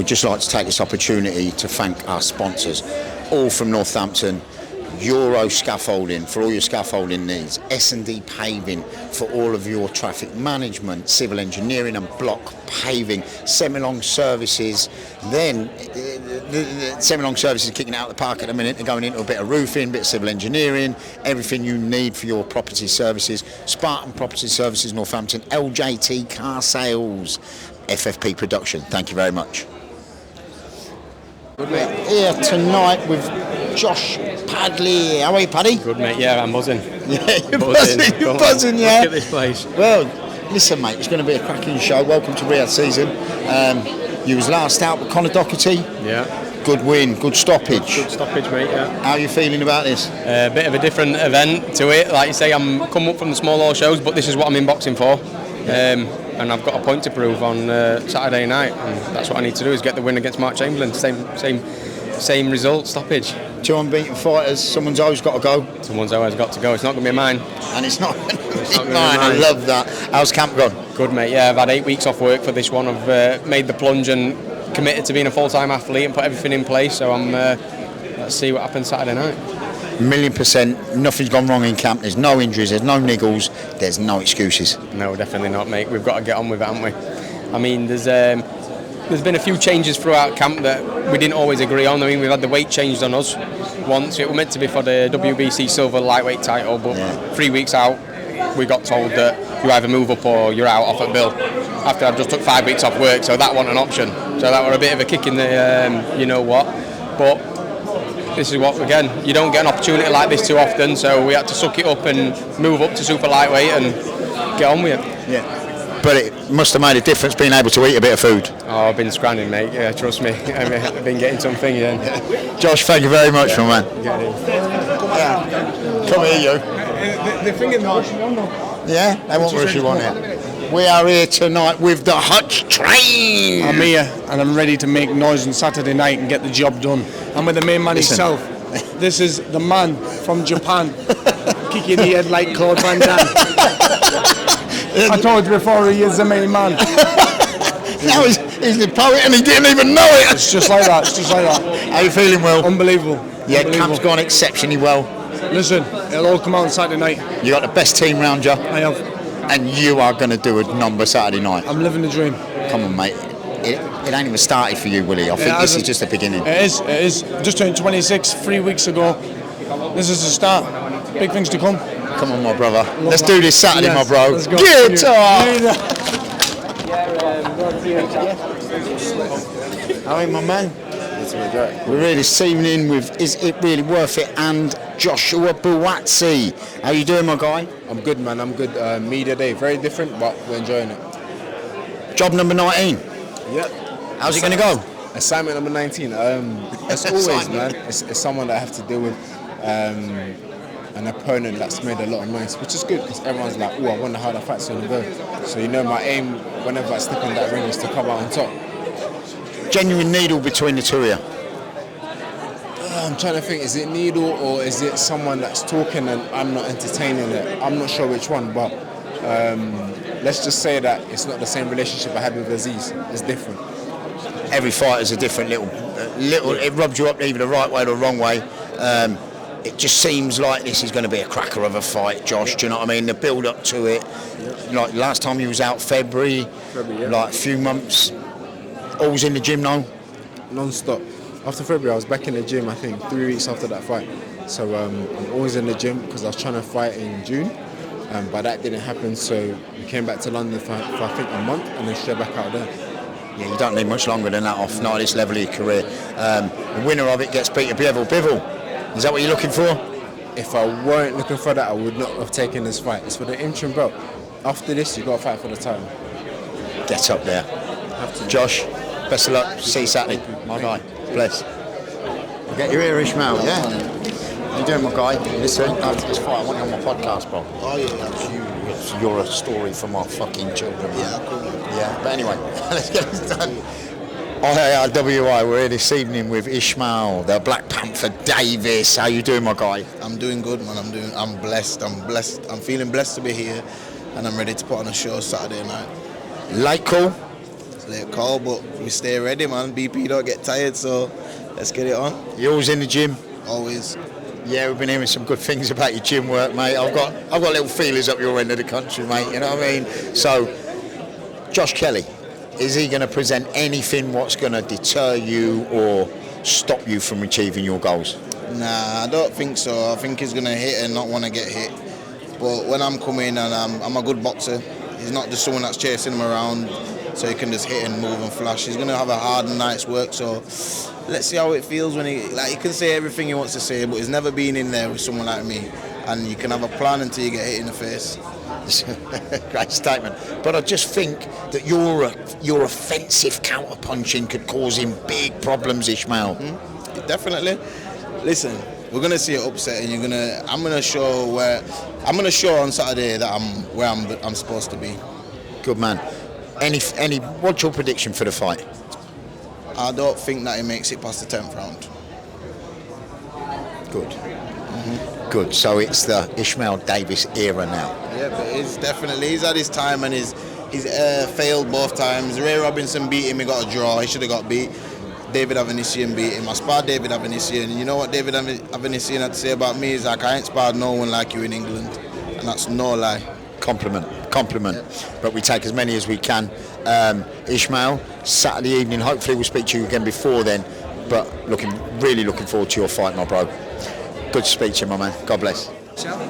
we'd just like to take this opportunity to thank our sponsors, all from Northampton. Euro Scaffolding for all your scaffolding needs, S&D Paving for all of your traffic management, civil engineering and block paving, Semilong Services. Then the Semilong Services are kicking out the park at the minute. They're going into a bit of roofing, a bit of civil engineering, everything you need for your property services. Spartan Property Services Northampton, LJT Car Sales, FFP Production. Thank you very much. Good, mate. Here tonight with Josh Padley. How are you, Paddy? Good, mate. Yeah, I'm buzzing. Yeah, you're buzzing. You're buzzing, yeah. Look at this place. Well, listen, mate, it's going to be a cracking show. Welcome to Riyadh season. You was last out with Conor Doherty. Yeah. Good win, good stoppage. Good stoppage, mate, yeah. How are you feeling about this? A bit of a different event to it. Like you say, I'm come up from the small hall shows, but this is what I'm in boxing for. And I've got a point to prove on Saturday night, and that's what I need to do, is get the win against Mark Chamberlain. Same result, stoppage. 2 unbeaten fighters, someone's always got to go. Someone's always got to go. It's not going to be mine. And it's not going to be not mine. I love that. How's camp gone? Good, mate. Yeah, I've had 8 weeks off work for this one. I've made the plunge and committed to being a full-time athlete and put everything in place. So I'm. Let's see what happens Saturday night. 1,000,000%. Nothing's gone wrong in camp. There's no injuries. There's no niggles. There's no excuses. No, definitely not, mate. We've got to get on with it, haven't we? I mean, there's been a few changes throughout camp that we didn't always agree on. I mean, we've had the weight changed on us once. It was meant to be for the WBC Silver Lightweight title, but 3 weeks out, we got told that you either move up or you're out off at bill. After I've just took 5 weeks off work, so that wasn't an option. So that were a bit of a kick in the, you know what. But this is what, again, you don't get an opportunity like this too often, so we had to suck it up and move up to super lightweight and get on with it. Yeah. But it must have made a difference being able to eat a bit of food. Oh, I've been scranning, mate. Yeah, trust me. I've been getting something, yeah. Josh, thank you very much, my man. Come here, you. The thing in the Yeah, they won't rush you on it. We are here tonight with the Hutch Train. I'm here and I'm ready to make noise on Saturday night and get the job done. I'm with the main man himself. This is the man from Japan, kicking the head like Claude Van Damme. I told you before, he is the main man. Now he's the poet and he didn't even know it. It's just like that. How you feeling, Will? Unbelievable. Yeah, camp's gone exceptionally well. Listen, it'll all come out on Saturday night. You got the best team round you. I have. And you are going to do a number Saturday night. I'm living the dream. Come on, mate. It ain't even started for you, Willie. I think this is just the beginning. It is. Just turned 26 3 weeks ago. This is the start. Big things to come. Come on, my brother. Let's do this Saturday, my bro. Let's go. Guitar! How are you, my man? We're here this evening with Is It Really Worth It and Joshua Buatsi. How you doing, my guy? I'm good, man. I'm good. Media day, very different, but we're enjoying it. Job number 19. Yep. How's it going to go? Assignment number 19. As always, man, it's someone that I have to deal with. An opponent that's made a lot of noise, which is good because everyone's like, oh, I wonder how the fight's going to go. So, you know, my aim whenever I step in that ring is to come out on top. Genuine needle between the two of you? I'm trying to think, is it needle or is it someone that's talking and I'm not entertaining it? I'm not sure which one, but let's just say that it's not the same relationship I had with Aziz. It's different. Every fighter's a different little. It rubs you up either the right way or the wrong way. It just seems like this is going to be a cracker of a fight, Josh. Do you know what I mean? The build up to it. Like last time you was out February, like a few months. Always in the gym now? Non-stop. After February, I was back in the gym, I think, 3 weeks after that fight. So I'm always in the gym because I was trying to fight in June. But that didn't happen, so we came back to London for I think a month and then straight back out there. Yeah, you don't need much longer than that off, not at this level of your career. The winner of it gets Peter Bivol. Is that what you're looking for? If I weren't looking for that, I would not have taken this fight. It's for the interim belt. After this, you got to fight for the title. Get up there. Josh, best of luck. See you Saturday. My guy. Bless. Get your ear, Ishmael, yeah? How you doing, my guy? Listen, after this fight, I want you on my podcast, bro. Oh, yeah, that's you. You're a story for my fucking children. Yeah, cool. Yeah, but anyway, let's get this done. IARWI, we're here this evening with Ishmael, the Black Panther Davis. How you doing, my guy? I'm doing good, man. I'm blessed. I'm feeling blessed to be here, and I'm ready to put on a show Saturday night. Late call? play it cool, but we stay ready, man. BP don't get tired, so let's get it on. You always in the gym? Always. Yeah, we've been hearing some good things about your gym work, mate. I've got little feelers up your end of the country, mate. You know what I mean? So, Josh Kelly, is he going to present anything what's going to deter you or stop you from achieving your goals? Nah, I don't think so. I think he's going to hit and not want to get hit. But when I'm coming and I'm a good boxer, he's not just someone that's chasing him around so he can just hit and move and flash. He's going to have a hard night's work, so let's see how it feels when he can say everything he wants to say, but he's never been in there with someone like me. And you can have a plan until you get hit in the face. Great statement. But I just think that your offensive counter-punching could cause him big problems, Ishmael. Definitely. Listen, we're going to see an upset, and I'm going to show on Saturday that I'm where I'm supposed to be. Good man. What's your prediction for the fight? I don't think that he makes it past the 10th round. Good. Good. So it's the Ishmael Davis era now. Yeah, but he's had his time, and he's failed both times. Ray Robinson beat him, he got a draw, he should have got beat. David Avanesian beat him. I sparred David Avanesian, and you know what David Avanesian had to say about me is like, I ain't sparred no one like you in England, and that's no lie. Compliment. Yeah. But we take as many as we can. Ishmael, Saturday evening, hopefully we'll speak to you again before then, but really looking forward to your fight, my bro. Good to speak to you, my man. God bless.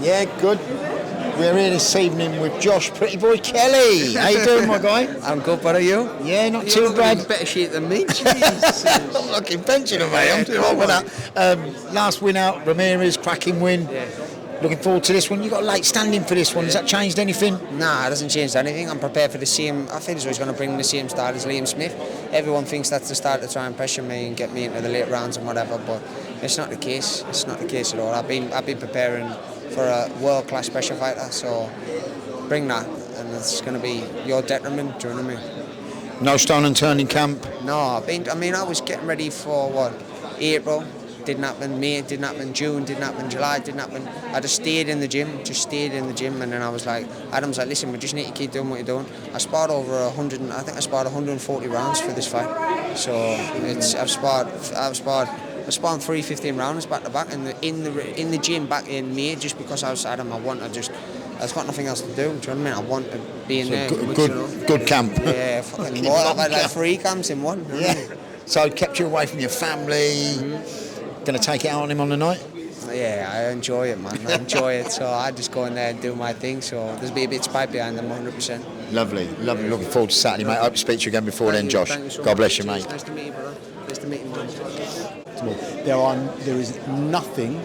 Yeah, good. We're here this evening with Josh Pretty Boy Kelly. How you doing, my guy? I'm good, but are you? Yeah, not too bad. In better shape than me. Jesus. I'm looking pensioner, mate. I'm too old for that. Last win out, Ramirez, cracking win. Yeah. Looking forward to this one. You got late standing for this one. Has that changed anything? Nah, it hasn't changed anything. I'm prepared for the same. I feel as though he's going to bring the same style as Liam Smith. Everyone thinks that's the start to try and pressure me and get me into the late rounds and whatever, but it's not the case. It's not the case at all. I've been preparing for a world-class pressure fighter, so bring that, and it's going to be your detriment. Do you know what I mean? No stone unturned in camp? No, I was getting ready for April. Didn't happen. May didn't happen. June didn't happen. July didn't happen. I just stayed in the gym, and then I was like, Adam's like, listen, we just need to keep doing what you're doing. I sparred over 100. I think I sparred 140 rounds for this fight. So I've sparred 3 15 rounds back to back in the gym back in May, just because I was I've got nothing else to do. Do you know what I mean? I want to be in there. Good camp. Yeah, fucking more. I've had like 3 camps in one. You know what I mean? So it kept you away from your family. Going to take it out on him on the night? Yeah, I enjoy it, man. I enjoy it. So I just go in there and do my thing. So there's be a bit of spite behind them, 100%. Lovely. Looking forward to Saturday, mate. I hope to speak to you again before then, Josh. God bless you, mate. Nice to meet you, brother. Nice to meet you, man. There is nothing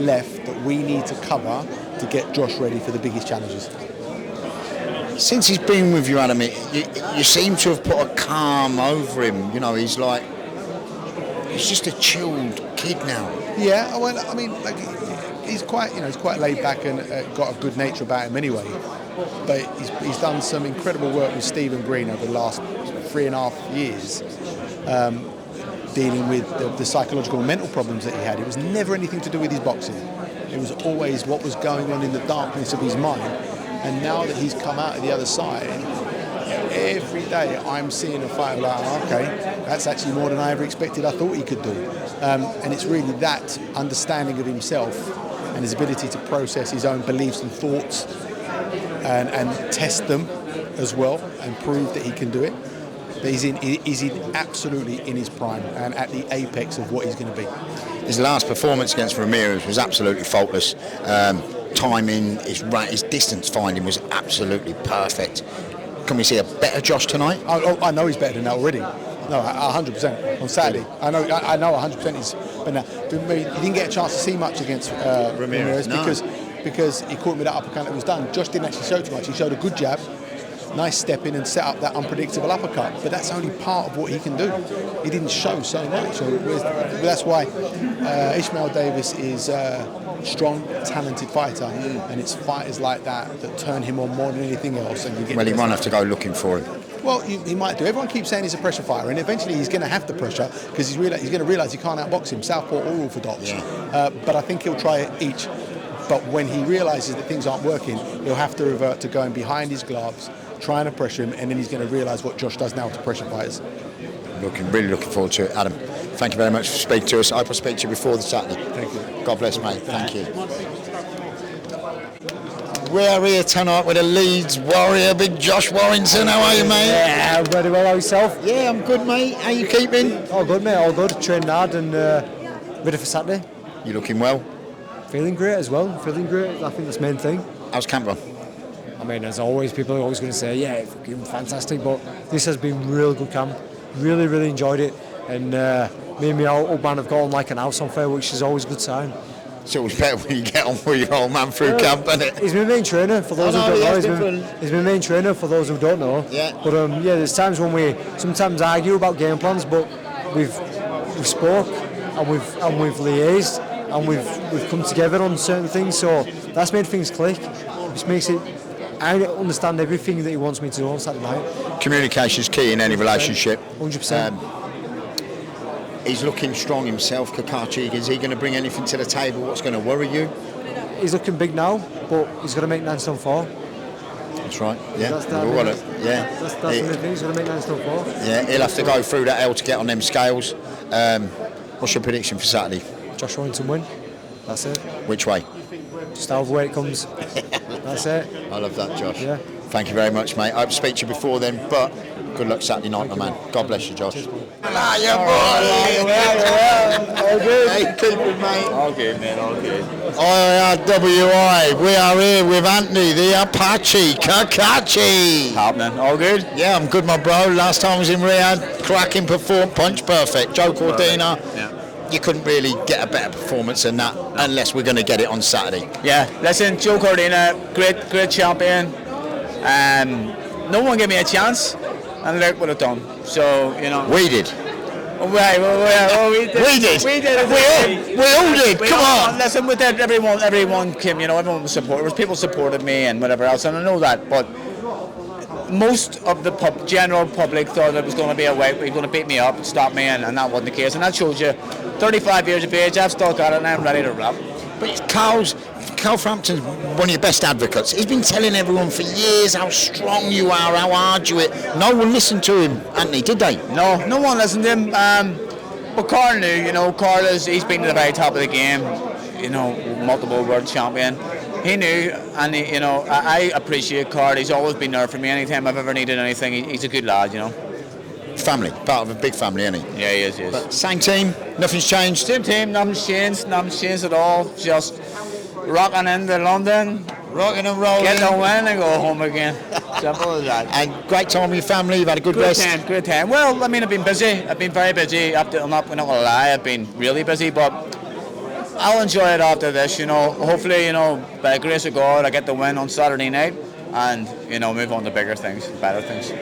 left that we need to cover to get Josh ready for the biggest challenges. Since he's been with you, Adam, you seem to have put a calm over him. You know, he's just a chilled kid now. Yeah, well, I mean, like, he's quite laid back and got a good nature about him anyway. But he's done some incredible work with Stephen Green over the last 3.5 years, dealing with the psychological and mental problems that he had. It was never anything to do with his boxing. It was always what was going on in the darkness of his mind. And now that he's come out of the other side, every day I'm seeing a fight like, okay, that's actually more than I ever expected I thought he could do. And it's really that understanding of himself and his ability to process his own beliefs and thoughts and test them as well and prove that he can do it. That he's absolutely in his prime and at the apex of what he's going to be. His last performance against Ramirez was absolutely faultless. Timing, his distance finding was absolutely perfect. Can we see a better Josh tonight? I know he's better than that already. No, 100% on Saturday. I know 100% he's better now. He didn't get a chance to see much against Ramirez because he caught him with that uppercut that was done. Josh didn't actually show too much. He showed a good jab, nice step in and set up that unpredictable uppercut. But that's only part of what he can do. He didn't show so much. So that's why Ishmael Davis is strong, talented fighter, and it's fighters like that turn him on more than anything else. And he won't have to go looking for him. Well, he might do. Everyone keeps saying he's a pressure fighter, and eventually he's going to have the pressure because he's going to realise he can't outbox him, southpaw or orthodox. Yeah. But I think he'll try it each. But when he realises that things aren't working, he'll have to revert to going behind his gloves, trying to pressure him, and then he's going to realise what Josh does now to pressure fighters. Really looking forward to it, Adam. Thank you very much for speaking to us. I hope I speak to you before the Saturday. Thank you. God bless, mate. Thank you. We are here tonight with a Leeds Warrior, big Josh Warrington. How are you, mate? Yeah, very well. How yourself? Yeah, I'm good, mate. How you keeping? All good, mate. All good. Training hard and ready for Saturday. You looking well? Feeling great as well. Feeling great. I think that's the main thing. How's camp gone? I mean, as always, people are always going to say, yeah, fucking fantastic. But this has been real good camp. Really, really enjoyed it. And me and my old man have got on like an house on fire, which is always a good sign. It's always better when you get on with your old man through camp, isn't it? He's my main trainer for those who don't know. He's my main trainer for those who don't know. Yeah. But yeah, there's times when we sometimes argue about game plans, but we've spoke and we've liaised and we've come together on certain things. So that's made things click. Which makes it. I understand everything that he wants me to do on Saturday night. Communication's key in any relationship. 100%. He's looking strong himself, Kakachi. Is he going to bring anything to the table? What's going to worry you? He's looking big now, but he's got to make 9 stone 4. That's right. Yeah. That's We've all got it. Yeah. That's the main thing. He's got to make 9 stone 4. Yeah. He'll have to go through that hell to get on them scales. What's your prediction for Saturday? Josh Warrington win. That's it. Which way? Just however way it comes. That's it. I love that, Josh. Yeah. Thank you very much, mate. I hope to speak to you before then, but good luck Saturday night, my man. God bless you, Josh. Hello, you boy. All good. Hey, keep it, mate. All good, man, all good. IRWI, we are here with Anthony, the Apache, Kakachi. Happening, all good? Yeah, I'm good, my bro. Last time I was in Riyadh, cracking punch perfect. Joe Cordina. Yeah. You couldn't really get a better performance than that unless we're going to get it on Saturday. Yeah, listen, Joe Cordina, great champion. No one gave me a chance, and look what I've done. So, you know. We did. Right, we did. We did. We did. We all did. Come on. Listen, we did. Everyone came. You know, everyone was supportive. People supported me and whatever else, and I know that. But most of the general public thought it was going to be a way. He was going to beat me up and stop me, and that wasn't the case. And that shows you, 35 years of age, I've still got it, and I'm ready to rap. But Carl Frampton's one of your best advocates. He's been telling everyone for years how strong you are, how hard you hit. No one listened to him, Anthony, did they? No one listened to him. But Carl knew, you know, he's been to the very top of the game, you know, multiple world champion. He knew, and you know, I appreciate Carl. He's always been there for me anytime I've ever needed anything. He's a good lad, you know. Family, part of a big family, isn't he? Yeah, he is. But same team, nothing's changed. Same team, nothing's changed at all. Just rocking into London, rocking and rolling, get the win and go home again. Simple as that. And great time with your family. You've had a good rest. Good time. Well, I mean, I've been busy. I've been very busy. I'm not going to lie. I've been really busy, but I'll enjoy it after this. You know, hopefully, you know, by the grace of God, I get the win on Saturday night, and you know, move on to bigger things, better things.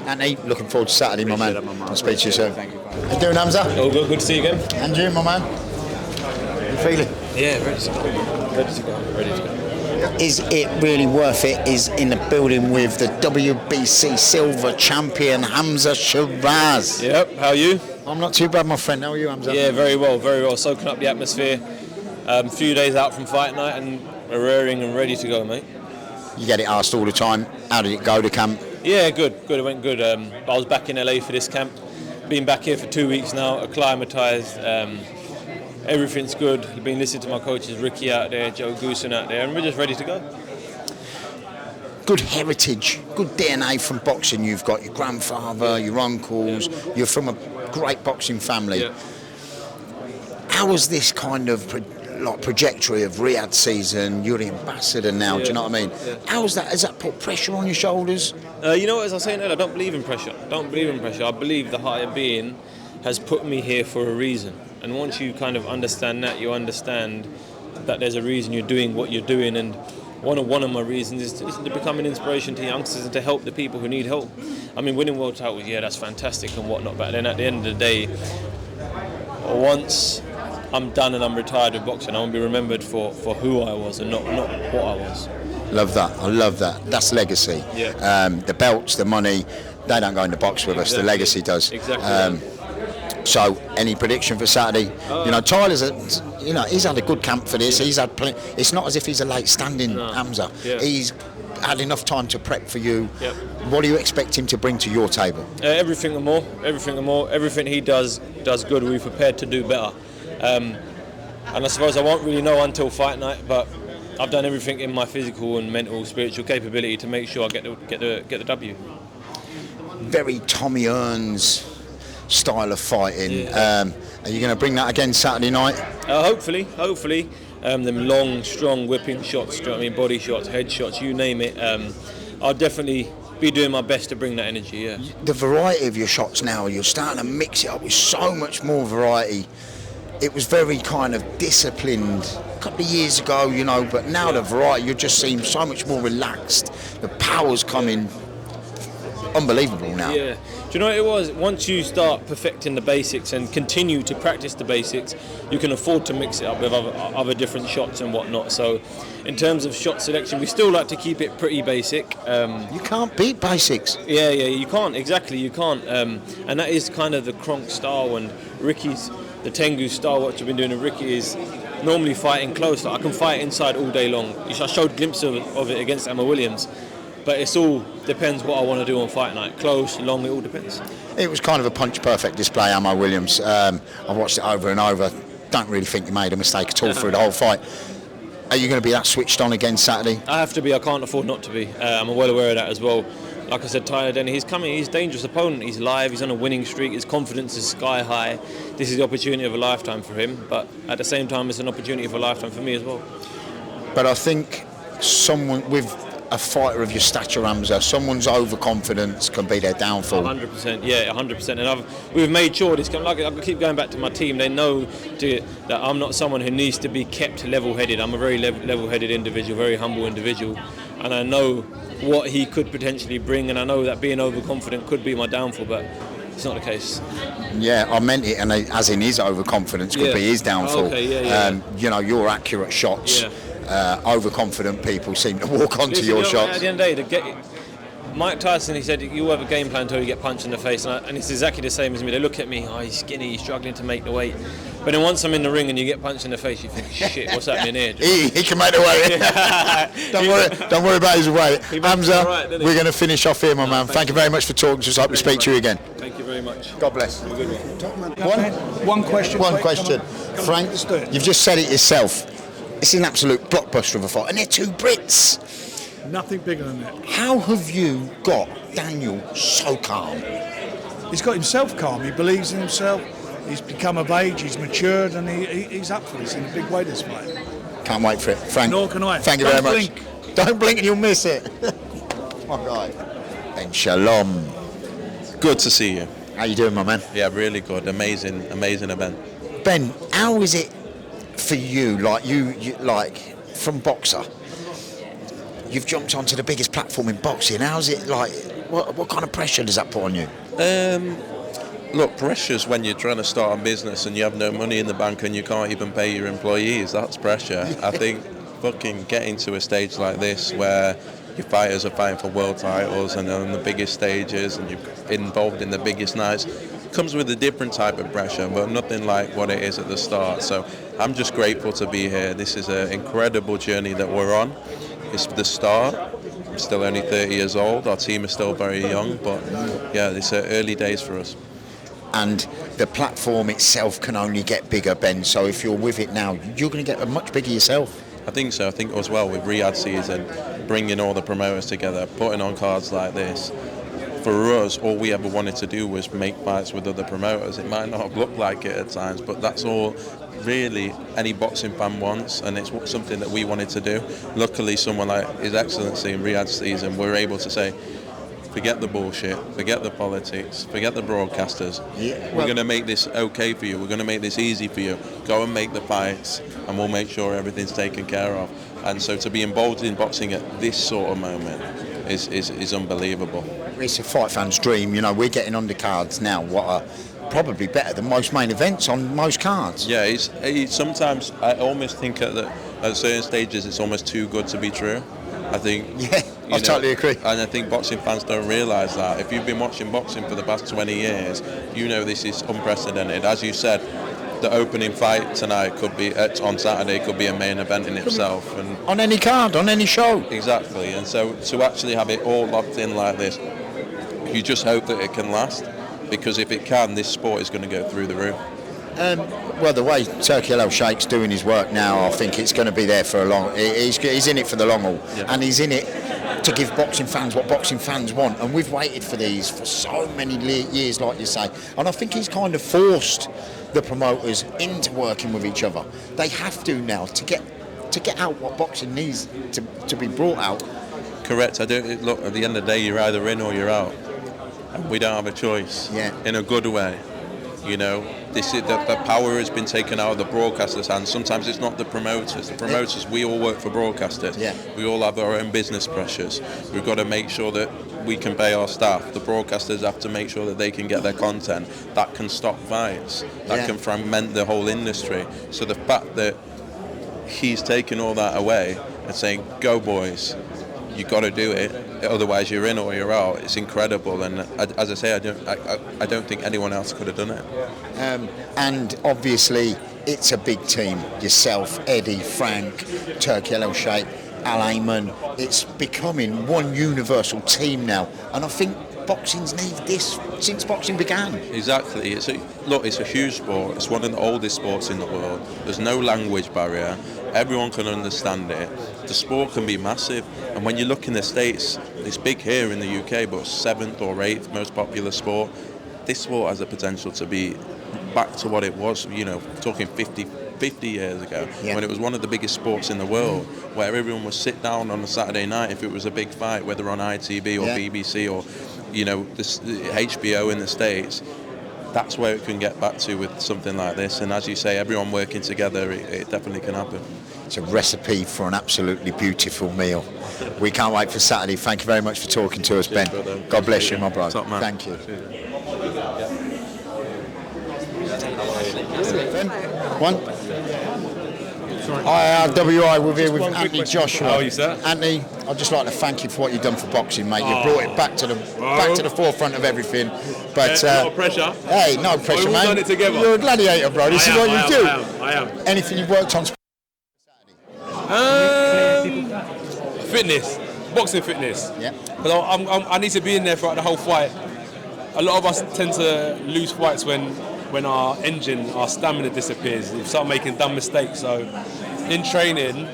Anthony, looking forward to Saturday, my man. I'll speak to you soon. Thank you. How you doing, Hamza? All good. Good to see you again. And you, my man? How you feeling? Yeah, ready to go. Is it really worth it? Is in the building with the WBC silver champion Hamza Shiraz. Yep. How are you? I'm not too bad, my friend. How are you, Hamza? Yeah, very well. Very well. Soaking up the atmosphere. A few days out from fight night, and we're raring and ready to go, mate. You get it asked all the time. How did it go, the camp? Yeah, good. It went good. I was back in LA for this camp. Been back here for 2 weeks now, acclimatised. Everything's good. Been listening to my coaches, Ricky out there, Joe Goosen out there, and we're just ready to go. Good heritage, good DNA from boxing you've got. Your grandfather, your uncles, you're from a great boxing family. Yeah. How was this kind of trajectory of Riyadh season? You're the ambassador now, do you know what I mean? Yeah. How was that? Has that put pressure on your shoulders? You know what, as I was saying earlier, I don't believe in pressure. I believe the higher being has put me here for a reason. And once you kind of understand that, you understand that there's a reason you're doing what you're doing. And one of my reasons is to become an inspiration to youngsters and to help the people who need help. I mean, winning world titles, yeah, that's fantastic and whatnot. But then at the end of the day, once I'm done and I'm retired with boxing, I want to be remembered for who I was and not what I was. Love that. I love that. That's legacy. Yeah. The belts, the money, they don't go in the box with us. The legacy does. Exactly. So, any prediction for Saturday? You know, Tyler's he's had a good camp for this. He's had it's not as if he's a late standing Hamza. Yeah. He's had enough time to prep for you. Yep. What do you expect him to bring to your table? Everything and more. Everything he does good. We're prepared to do better. And I suppose I won't really know until fight night, but I've done everything in my physical and mental, spiritual capability to make sure I get the W. Very Tommy Earns style of fighting. Yeah. Are you going to bring that again Saturday night? Hopefully. Them long, strong whipping shots, do you know what I mean? Body shots, head shots, you name it. I'll definitely be doing my best to bring that energy, yeah. The variety of your shots now, you're starting to mix it up with so much more variety. It was very kind of disciplined a couple of years ago, you know, but now the variety, you just seem so much more relaxed. The power's coming unbelievable now. Yeah. Do you know what it was? Once you start perfecting the basics and continue to practice the basics, you can afford to mix it up with other different shots and whatnot. So in terms of shot selection, we still like to keep it pretty basic. You can't beat basics. Yeah, you can't. Exactly, you can't. And that is kind of the Kronk style and Ricky's, the Tengu style, what you've been doing with Ricky is normally fighting close. Like I can fight inside all day long. I showed glimpses of it against Emma Williams. But it's all depends what I want to do on fight night. Close, long, it all depends. It was kind of a punch-perfect display, Ammo Williams. I've watched it over and over. Don't really think you made a mistake at all through the whole fight. Are you going to be that switched on again Saturday? I have to be. I can't afford not to be. I'm well aware of that as well. Like I said, Tyler Denny, he's coming. He's a dangerous opponent. He's live. He's on a winning streak. His confidence is sky high. This is the opportunity of a lifetime for him. But at the same time, it's an opportunity of a lifetime for me as well. But I think someone with a fighter of your stature, Hamza, someone's overconfidence can be their downfall. 100%, yeah, 100%. And we've made sure this. Like I keep going back to my team. They know that I'm not someone who needs to be kept level-headed. I'm a very level-headed individual, very humble individual, and I know what he could potentially bring. And I know that being overconfident could be my downfall, but it's not the case. Yeah, I meant it, and as in his overconfidence could be his downfall. Okay, yeah. You know, your accurate shots. Yeah. Overconfident people seem to walk onto your shots. At the end of the day, Mike Tyson, he said, you have a game plan until you get punched in the face, and it's exactly the same as me. They look at me, he's skinny, he's struggling to make the weight. But then once I'm in the ring and you get punched in the face, you think, shit, what's happening here? He can make the weight. Don't worry about his weight. Hamza, we're going to finish off here, my man. Thank you very much for talking to us. Hope we speak to you again. Thank you very much. God bless. Have a good one. One question. One question. Frank, you've just said it yourself. It's an absolute blockbuster of a fight, and they're two Brits. Nothing bigger than that. How have you got Daniel so calm? He's got himself calm. He believes in himself. He's become of age. He's matured, and he's up for this in a big way this fight. Can't wait for it, Frank. Nor can I. Thank you very much. Don't blink and you'll miss it. My guy. Ben Shalom. Good to see you. How you doing, my man? Yeah, really good. Amazing event. Ben, how is it for you? Like you like from boxer, you've jumped onto the biggest platform in boxing. How's it like? What kind of pressure does that put on you? Look, pressure's when you're trying to start a business and you have no money in the bank and you can't even pay your employees. That's pressure. I think fucking getting to a stage like this where your fighters are fighting for world titles and on the biggest stages and you're involved in the biggest nights comes with a different type of pressure, but nothing like what it is at the start. So I'm just grateful to be here. This is an incredible journey that we're on. It's the start. I'm still only 30 years old. Our team is still very young, but yeah, it's early days for us. And the platform itself can only get bigger, Ben. So if you're with it now, you're going to get much bigger yourself. I think so. I think as well with Riyadh season, bringing all the promoters together, putting on cards like this. For us, all we ever wanted to do was make fights with other promoters. It might not have looked like it at times, but that's all really any boxing fan wants, and it's something that we wanted to do. Luckily, someone like His Excellency in Riyadh season, we're able to say, forget the bullshit, forget the politics, forget the broadcasters. We're going to make this okay for you. We're going to make this easy for you. Go and make the fights, and we'll make sure everything's taken care of. And so to be involved in boxing at this sort of moment is unbelievable. It's a fight fan's dream. You know, we're getting undercards now. What are probably better than most main events on most cards. Yeah, it's sometimes I almost think at certain stages it's almost too good to be true. I think. Yeah, I totally agree. And I think boxing fans don't realise that. If you've been watching boxing for the past 20 years, you know this is unprecedented. As you said, the opening fight tonight could be on Saturday could be a main event in itself, and on any card, on any show. Exactly, and so to actually have it all locked in like this, you just hope that it can last, because if it can, this sport is going to go through the roof. Well, the way Turki El Sheikh's doing his work now, I think it's going to be there for a long. He's in it for the long haul, and he's in it to give boxing fans what boxing fans want. And we've waited for these for so many years, like you say. And I think he's kind of forced the promoters into working with each other. They have to now to get out what boxing needs to be brought out. Correct. Look, at the end of the day, you're either in or you're out, and we don't have a choice. Yeah. In a good way. You know, this is the power has been taken out of the broadcasters' hands. Sometimes it's not the promoters. The promoters, we all work for broadcasters. Yeah. We all have our own business pressures. We've got to make sure that we can pay our staff. The broadcasters have to make sure that they can get their content. That can stop fights. That can fragment the whole industry. So the fact that he's taken all that away and saying, "Go boys, you got to do it. Otherwise, you're in or you're out." It's incredible, and as I say, I don't think anyone else could have done it. And obviously, it's a big team. Yourself, Eddie, Frank, Turki El Sheikh, Al Ayman. It's becoming one universal team now, and I think boxing's needed this since boxing began. Exactly. It's a huge sport. It's one of the oldest sports in the world. There's no language barrier. Everyone can understand it. The sport can be massive, and when you look in the States, it's big here in the UK, but 7th or 8th most popular sport. This sport has the potential to be back to what it was, talking 50 years ago, when it was one of the biggest sports in the world, where everyone would sit down on a Saturday night if it was a big fight, whether on ITV or BBC or, this HBO in the States. That's where it can get back to with something like this, and as you say, everyone working together, it definitely can happen. It's a recipe for an absolutely beautiful meal. We can't wait for Saturday. Thank you very much for talking to us, Ben. God bless you, my brother. Top man. Thank you. Ben, one. IRWI, we're here with Anthony Joshua. How are you, sir? Anthony, I'd just like to thank you for what you've done for boxing, mate. You brought it back to the forefront of everything. But a lot of pressure. Hey, no pressure, we've man. done it together. You're a gladiator, bro. This is what you do. I am. Anything you've worked on? Fitness, boxing fitness. Yeah. Because I need to be in there throughout the whole fight. A lot of us tend to lose fights when our engine, our stamina disappears. We start making dumb mistakes. So in training,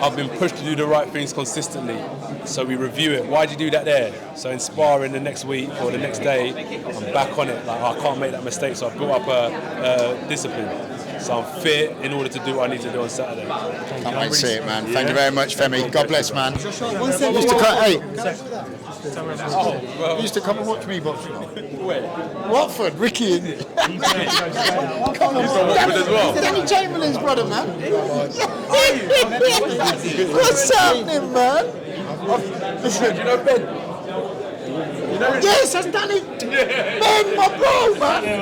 I've been pushed to do the right things consistently. So we review it. Why'd you do that there? So in sparring the next week or the next day, I'm back on it. Like, I can't make that mistake. So I've built up a discipline. So I'm fit in order to do what I need to do on Saturday. Can't wait to see it, man. Thank you very much, Femi. God bless, man. You used to come and watch me boxing. Watford, Ricky. Come on, Danny Chamberlain's brother, man. What's happening, man? Listen, you know Ben? Yes, that's Danny. Ben, my bro, man.